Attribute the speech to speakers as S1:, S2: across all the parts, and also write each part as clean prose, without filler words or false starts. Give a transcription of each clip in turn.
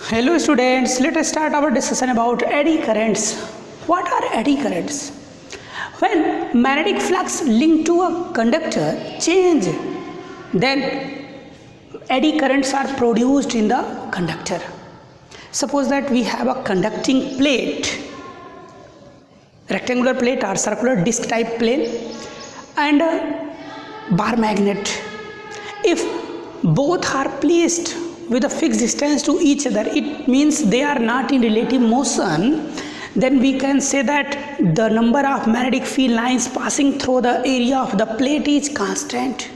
S1: Hello students, let us start our discussion about eddy currents. What are eddy currents? When magnetic flux linked to a conductor change, then eddy currents are produced in the conductor. Suppose that we have a conducting plate, rectangular plate or circular disc type plate, and a bar magnet. If both are placed with a fixed distance to each other, it means they are not in relative motion, then we can say that the number of magnetic field lines passing through the area of the plate is constant.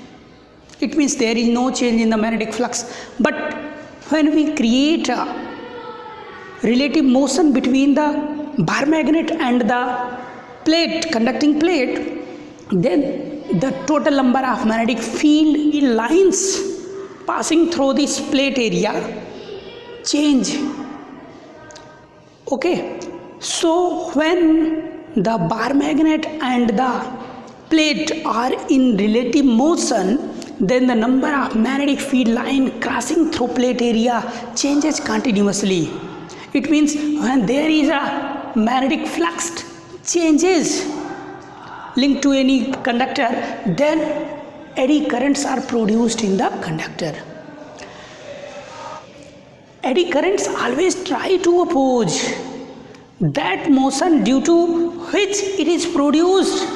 S1: It means there is no change in the magnetic flux. But when we create a relative motion between the bar magnet and the plate, conducting plate, then the total number of magnetic field lines passing through this plate area change. Okay, so when the bar magnet and the plate are in relative motion, then the number of magnetic field line crossing through plate area changes continuously. It means when there is a magnetic flux changes linked to any conductor, then eddy currents are produced in the conductor. Eddy currents always try to oppose that motion due to which it is produced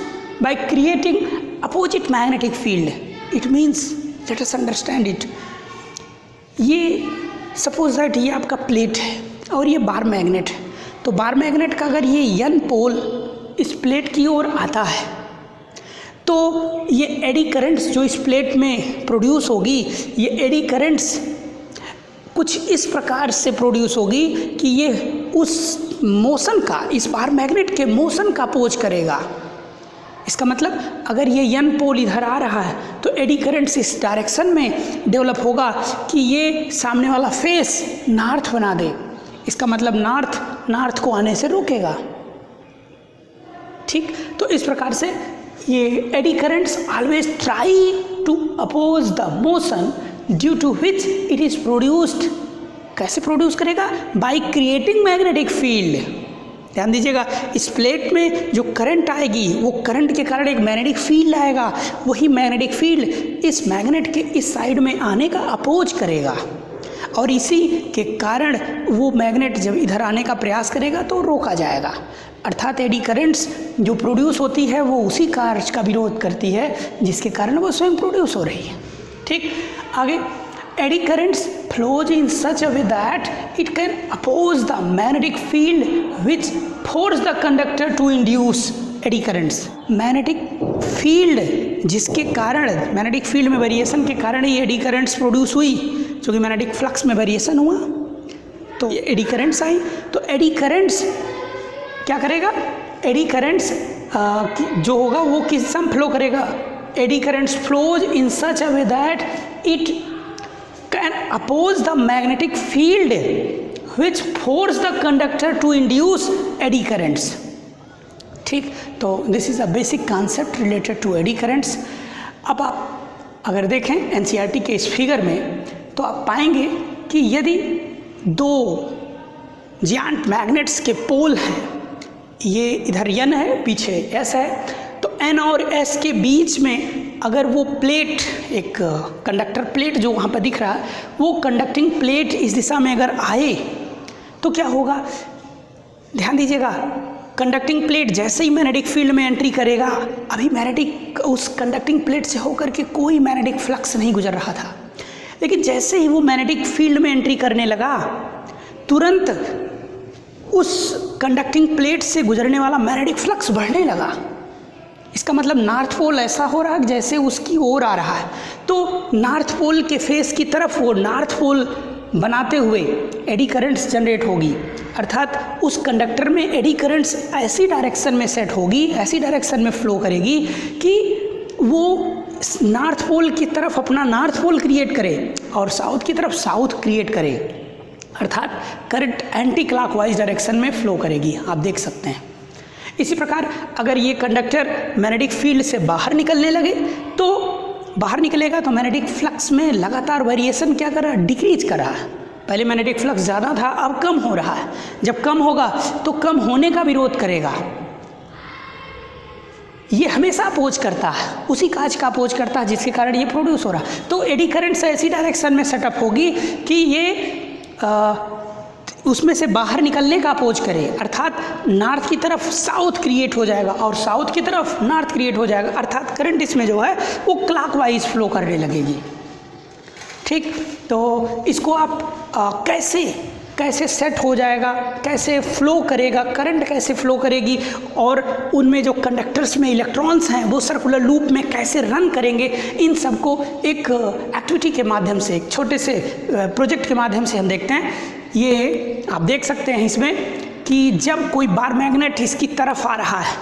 S1: by creating opposite magnetic field. It means, let us understand it. ये suppose that ये आपका plate है और ये bar magnet है, तो bar magnet का अगर ये n पोल इस प्लेट की ओर आता है तो ये एडी करंट्स जो इस प्लेट में प्रोड्यूस होगी, ये एडी करंट्स कुछ इस प्रकार से प्रोड्यूस होगी कि ये उस मोशन का, इस बार मैग्नेट के मोशन का अपोज करेगा। इसका मतलब अगर ये n पोल इधर आ रहा है तो एडी करंट्स इस डायरेक्शन में डेवलप होगा कि ये सामने वाला फेस नॉर्थ बना दे। इसका मतलब नॉर्थ को आने से रोकेगा। ठीक, तो इस प्रकार से ये eddy currents always try to oppose the motion due to which it is produced. कैसे प्रोड्यूस करेगा? By creating magnetic field. ध्यान दीजिएगा, इस प्लेट में जो करंट आएगी वो करंट के कारण एक मैग्नेटिक फील्ड आएगा, वही मैग्नेटिक फील्ड इस मैग्नेट के इस साइड में आने का अपोज करेगा और इसी के कारण वो मैग्नेट जब इधर आने का प्रयास करेगा तो रोका जाएगा। अर्थात एडी करंट्स जो प्रोड्यूस होती है वो उसी कार्य का विरोध करती है जिसके कारण वो स्वयं प्रोड्यूस हो रही है। ठीक, आगे eddy currents flows in such a way that it can oppose the magnetic field which force the conductor to induce eddy currents. Magnetic field जिसके कारण, मैग्नेटिक फील्ड में वेरिएशन के कारण ये एडी करंट्स प्रोड्यूस हुई, जो कि मैग्नेटिक फ्लक्स में वेरिएशन हुआ तो ये एडी करंट्स आई। तो एडी करंट्स क्या करेगा? एडी करंट्स जो होगा वो किस दिशा में फ्लो करेगा? Eddy currents flows in such a way that it can oppose the magnetic field which force the conductor to induce eddy currents. ठीक, तो this is a basic concept related to eddy currents. अब आप अगर देखें NCERT के इस figure में तो आप पाएंगे कि यदि दो जायंट मैग्नेट्स के पोल हैं, ये इधर n है, पीछे s है, तो n और s के बीच में अगर वो प्लेट, एक कंडक्टर प्लेट जो वहाँ पर दिख रहा है, वो कंडक्टिंग प्लेट इस दिशा में अगर आए तो क्या होगा? ध्यान दीजिएगा, कंडक्टिंग प्लेट जैसे ही मैग्नेटिक फील्ड में एंट्री करेगा, अभी मैग्नेटिक उस कंडक्टिंग प्लेट से होकर के कोई मैग्नेटिक फ्लक्स नहीं गुजर रहा था, लेकिन जैसे ही वो मैग्नेटिक फील्ड में एंट्री करने लगा तुरंत उस कंडक्टिंग प्लेट से गुजरने वाला मैग्नेटिक फ्लक्स बढ़ने लगा। इसका मतलब नॉर्थ पोल ऐसा हो रहा है जैसे उसकी ओर आ रहा है, तो नॉर्थ पोल के फेस की तरफ वो नॉर्थ पोल बनाते हुए एडी करंट्स जनरेट होगी। अर्थात उस कंडक्टर में एडी करंट्स ऐसी डायरेक्शन में सेट होगी, ऐसी डायरेक्शन में फ्लो करेगी कि वो नॉर्थ पोल की तरफ अपना नॉर्थ पोल क्रिएट करे और साउथ की तरफ साउथ क्रिएट करे। अर्थात करंट एंटी क्लॉकवाइज डायरेक्शन में फ्लो करेगी, आप देख सकते हैं। इसी प्रकार अगर ये कंडक्टर मैग्नेटिक फील्ड से बाहर निकलने लगे तो बाहर निकलेगा तो मैग्नेटिक फ्लक्स में लगातार वेरिएशन क्या कर रहा है? डिक्रीज कर रहा है। पहले मैग्नेटिक फ्लक्स ज़्यादा था, अब कम हो रहा है। जब कम होगा तो कम होने का विरोध करेगा, ये हमेशा अपोज करता है, उसी काज का अपोज करता है जिसके कारण ये प्रोड्यूस हो रहा है। तो एडी करंट्स ऐसी डायरेक्शन में सेटअप होगी कि ये उसमें से बाहर निकलने का अपोज करे, अर्थात नॉर्थ की तरफ साउथ क्रिएट हो जाएगा और साउथ की तरफ नॉर्थ क्रिएट हो जाएगा, अर्थात करंट इसमें जो है वो क्लॉकवाइज फ्लो करने लगेगी। ठीक, तो इसको आप कैसे सेट हो जाएगा, कैसे फ्लो करेगा, करंट कैसे फ्लो करेगी, और उनमें जो कंडक्टर्स में इलेक्ट्रॉन्स हैं वो सर्कुलर लूप में कैसे रन करेंगे, इन सब को एक एक्टिविटी के माध्यम से, एक छोटे से प्रोजेक्ट के माध्यम से हम देखते हैं। ये आप देख सकते हैं इसमें कि जब कोई बार मैग्नेट इसकी तरफ आ रहा है,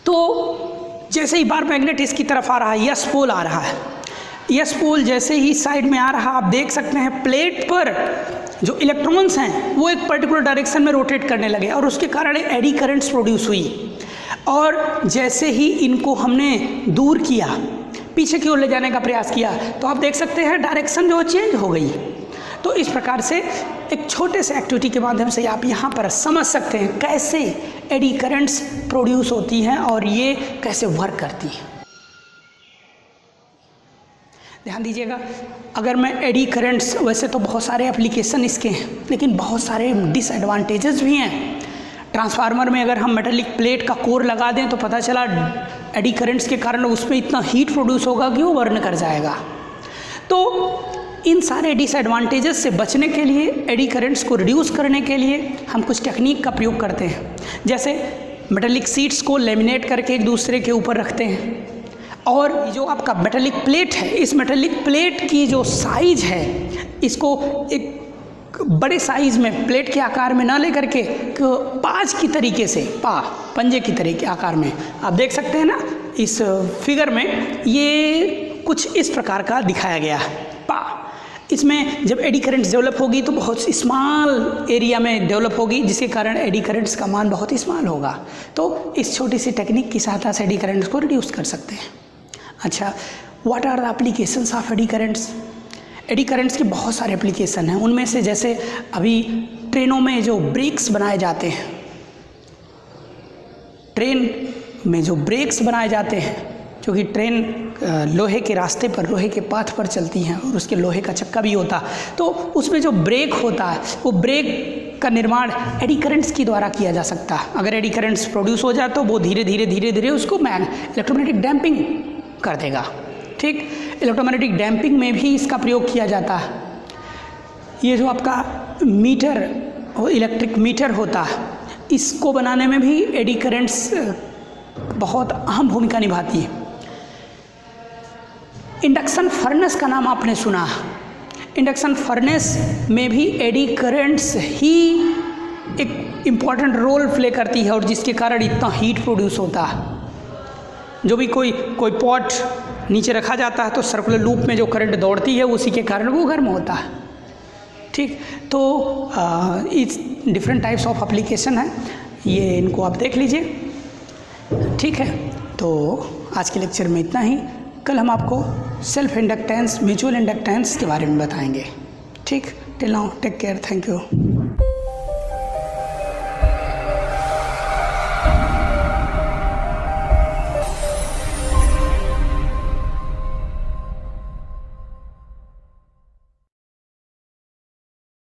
S1: तो जैसे ही बार मैग्नेट इसकी तरफ आ रहा है, यस पोल आ रहा है, यस पोल जैसे ही साइड में आ रहा, आप देख सकते हैं प्लेट पर जो इलेक्ट्रॉन्स हैं वो एक पर्टिकुलर डायरेक्शन में रोटेट करने लगे और उसके कारण एडी करंट्स प्रोड्यूस हुई। और जैसे ही इनको हमने दूर किया, पीछे की ओर ले जाने का प्रयास किया, तो आप देख सकते हैं डायरेक्शन जो चेंज हो गई। तो इस प्रकार से एक छोटे से एक्टिविटी के माध्यम से आप यहाँ पर समझ सकते हैं कैसे एडी करंट्स प्रोड्यूस होती हैं और ये कैसे वर्क करती हैं। ध्यान दीजिएगा, अगर मैं एडी करंट्स, वैसे तो बहुत सारे एप्लीकेशन इसके हैं, लेकिन बहुत सारे डिसएडवांटेजेस भी हैं। ट्रांसफार्मर में अगर हम मेटालिक प्लेट का कोर लगा दें तो पता चला एडी करंट्स के कारण उसमें इतना हीट प्रोड्यूस होगा कि वो बर्न कर जाएगा। तो इन सारे डिसएडवांटेजेस से बचने के लिए, एडी करंट्स को रिड्यूस करने के लिए हम कुछ टेक्निक का प्रयोग करते हैं। जैसे मेटालिक शीट्स को लेमिनेट करके एक दूसरे के ऊपर रखते हैं, और जो आपका मेटालिक प्लेट है, इस मेटालिक प्लेट की जो साइज है, इसको एक बड़े साइज में प्लेट के आकार में ना लेकर के पाज की तरीके से, पंजे की तरह के आकार में, आप देख सकते हैं ना इस फिगर में, ये कुछ इस प्रकार का दिखाया गया है। इसमें जब एडी करंट्स डेवलप होगी तो बहुत स्मॉल एरिया में डेवलप होगी, जिसके कारण एडी करंट्स का मान बहुत स्मॉल होगा। तो इस छोटी सी टेक्निक की सहायता से एडी करंट्स को रिड्यूस कर सकते हैं। अच्छा, what are the applications of eddy currents? Eddy currents के बहुत सारे एप्लीकेशन हैं। उनमें से जैसे अभी ट्रेनों में जो ब्रेक्स बनाए जाते हैं, ट्रेन में जो ब्रेक्स बनाए जाते हैं, क्योंकि ट्रेन लोहे के रास्ते पर, लोहे के पाथ पर चलती हैं और उसके लोहे का चक्का भी होता है, तो उसमें जो ब्रेक होता है, वो ब्रेक का निर्माण एडी करंट्स के द्वारा किया जा सकता है। अगर एडी करंट्स प्रोड्यूस हो जाए तो वो धीरे धीरे उसको इलेक्ट्रोमैग्नेटिक डैम्पिंग कर देगा। ठीक, इलेक्ट्रोमैग्नेटिक डैम्पिंग में भी इसका प्रयोग किया जाता है। ये जो आपका मीटर, इलेक्ट्रिक मीटर होता है, इसको बनाने में भी एडी करंट्स बहुत अहम भूमिका निभाती है। इंडक्शन फर्नेस का नाम आपने सुना। इंडक्शन फर्नेस में भी एडी करंट्स ही एक इम्पॉर्टेंट रोल प्ले करती है और जिसके कारण इतना हीट प्रोड्यूस होता है। जो भी कोई पॉट नीचे रखा जाता है तो सर्कुलर लूप में जो करंट दौड़ती है उसी के कारण वो गर्म होता है। ठीक, तो इस डिफरेंट टाइप्स ऑफ एप्लीकेशन है, ये इनको आप देख लीजिए। ठीक है, तो आज के लेक्चर में इतना ही। कल हम आपको सेल्फ इंडक्टेंस, म्यूचुअल इंडक्टेंस के बारे में बताएंगे। ठीक, till now take care, thank you.